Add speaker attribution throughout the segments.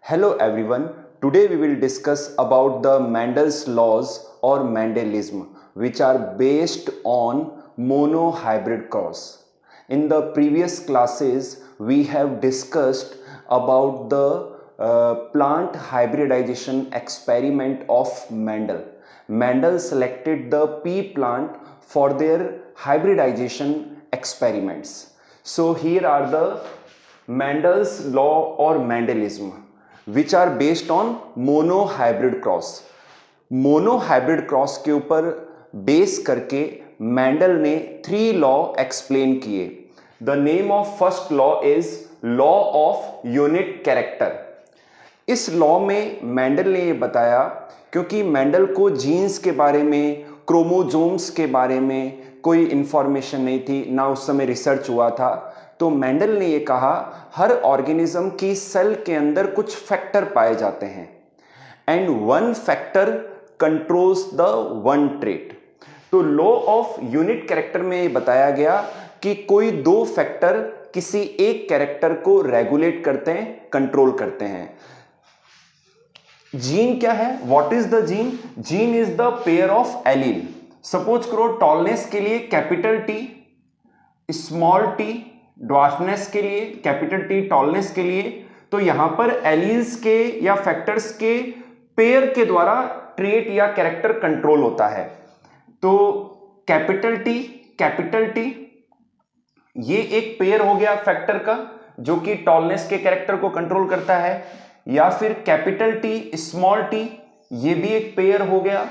Speaker 1: Hello everyone. Today we will discuss about the Mendel's laws or Mendelism, which are based on monohybrid cross. In the previous classes we have discussed about the plant hybridization experiment of Mendel. Mendel selected the pea plant for their hybridization experiments. So here are the Mendel's law or Mendelism, which are based on monohybrid cross. Monohybrid cross के ऊपर base करके Mendel ने 3 law explain किए. The name of first law is law of unit character. इस law में Mendel ने ये बताया, क्योंकि मैंडल को जीन्स के बारे में, क्रोमोजोम्स के बारे में कोई इंफॉर्मेशन नहीं थी, ना उस समय रिसर्च हुआ था, तो मैंडल ने ये कहा हर ऑर्गेनिज्म की सेल के अंदर कुछ फैक्टर पाए जाते हैं and one factor controls the one trait. तो लॉ ऑफ यूनिट कैरेक्टर में ये बताया गया कि कोई 2 फैक्टर किसी एक कैरेक्टर को रेगुलेट करते हैं, कंट्रोल करते हैं. जीन क्या है? What is the gene? Gene is the pair of allele. Suppose करो टॉलनेस के लिए capital T, small T dwarfness के लिए कैपिटल टी, टॉलनेस के लिए. तो यहां पर एलील्स के या फैक्टर्स के पेयर के द्वारा ट्रेट या कैरेक्टर कंट्रोल होता है. तो कैपिटल टी ये एक पेयर हो गया फैक्टर का, जो कि टॉलनेस के कैरेक्टर को कंट्रोल करता है. या फिर कैपिटल टी स्मॉल टी, ये भी एक पेयर हो गया.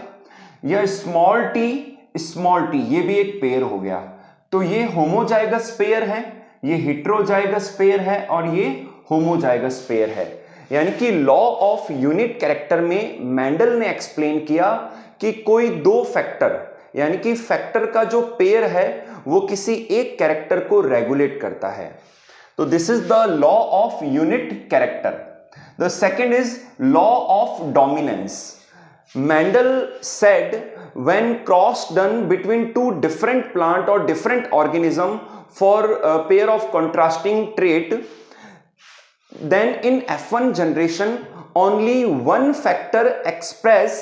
Speaker 1: या स्मॉल टी ये भी एक पेयर हो गया. तो ये होमोजाइगस पेयर है, ये हेटेरोजाइगस पेयर है और ये होमोजाइगस पेयर है. यानी कि लॉ ऑफ यूनिट कैरेक्टर में मैंडल ने एक्सप्लेन किया कि कोई 2 फैक्टर, यानी कि फैक्टर का जो पेयर है वो किसी एक कैरेक्टर को रेगुलेट करता है. तो this is the law of unit character. The second is law of dominance. Mendel said when cross done between 2 different plant or different organism for a pair of contrasting trait, then in F1 generation only one factor express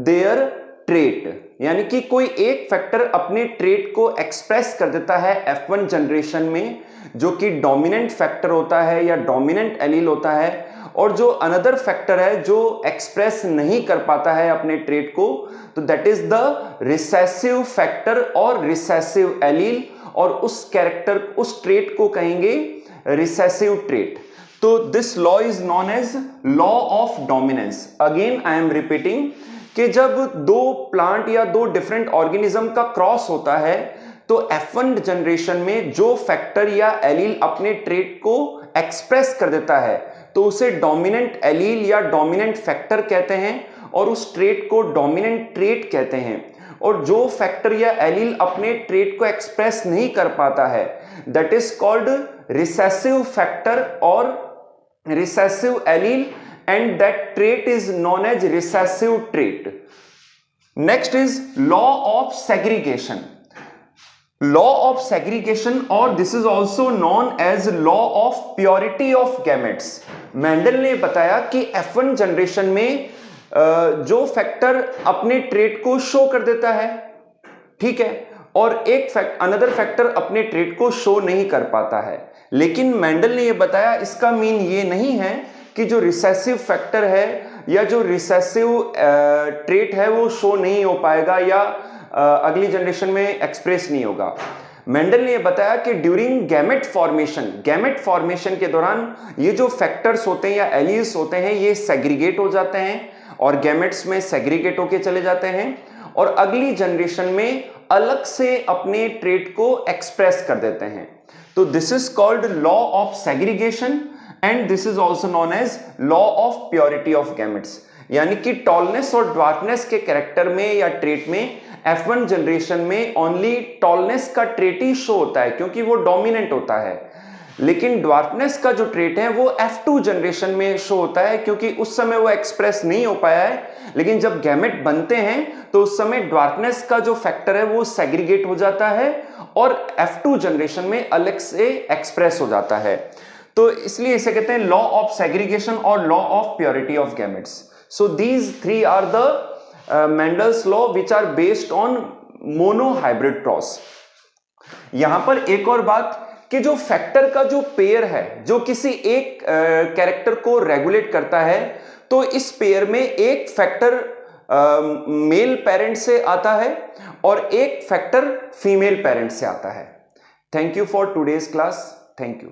Speaker 1: their trait. यानी कि कोई एक factor अपने trait को express कर देता है F1 generation में, जो कि डोमिनेंट फैक्टर होता है या डोमिनेंट एलील होता है. और जो अनदर फैक्टर है जो एक्सप्रेस नहीं कर पाता है अपने ट्रेट को, तो that is the recessive factor और रिसेसिव एलील. और उस कैरेक्टर, उस ट्रेट को कहेंगे रिसेसिव ट्रेट. तो this law is known as law of dominance. Again I am repeating कि जब 2 प्लांट या 2 डिफरेंट ऑर्गेनिज्म का क्रॉस होता है, तो F1 जनरेशन में जो फैक्टर या एलील अपने ट्रेट को एक्सप्रेस कर देता है, तो उसे डोमिनेंट एलील या डोमिनेंट फैक्टर कहते हैं और उस ट्रेट को डोमिनेंट ट्रेट कहते हैं. और जो फैक्टर या एलील अपने ट्रेट को एक्सप्रेस नहीं कर पाता है, that is called recessive factor और recessive allele, and that trait is known as recessive trait. Next is law of segregation. Law of segregation, or this is also known as law of purity of gametes. Mendel ने बताया कि F1 generation में जो factor अपने trait को show कर देता है, ठीक है, और एक अनदर फैक्टर अपने ट्रेट को शो नहीं कर पाता है. लेकिन मैंडल ने यह बताया इसका मीन ये नहीं है कि जो रिसेसिव फैक्टर है या जो रिसेसिव ट्रेट है वो शो नहीं हो पाएगा या अगली जनरेशन में एक्सप्रेस नहीं होगा. मेंडल ने यह बताया कि ड्यूरिंग गैमेट फॉर्मेशन के दौरान ये जो फैक्टर्स होते हैं या एलील्स होते हैं, ये सेग्रीगेट हो जाते हैं और गैमेट्स में सेग्रीगेट होके चले जाते हैं और अगली जनरेशन में अलग से अपने ट्रेट को एक्सप्रेस कर देते हैं. तो this is called law of segregation and this is also known as law of purity of gametes. यानी कि टॉलनेस और ड्वार्फनेस के कैरेक्टर में या ट्रेट में F1 जनरेशन में ओनली टॉलनेस का ट्रेट ही शो होता है क्योंकि वो डोमिनेंट होता है. लेकिन ड्वार्फनेस का जो ट्रेट है वो F2 जनरेशन में शो होता है क्योंकि उस समय वो एक्सप्रेस नहीं हो पाया है. लेकिन जब गैमेट बनते हैं तो उस समय ड्वार्फनेस का जो फैक्टर है वो सेग्रीगेट हो जाता है और F2 जनरेशन में अलग से एक्सप्रेस हो जाता है. तो इसलिए इसे कहते हैं लॉ ऑफ सेग्रीगेशन और law of purity of gametes. So these three are the Mendel's law which are based on monohybrid cross. यहां पर एक और बात कि जो फैक्टर का जो पेयर है जो किसी एक कैरेक्टर को रेगुलेट करता है, तो इस पेयर में एक फैक्टर मेल पेरेंट से आता है और एक फैक्टर फीमेल पेरेंट से आता है. Thank you for today's class. Thank you.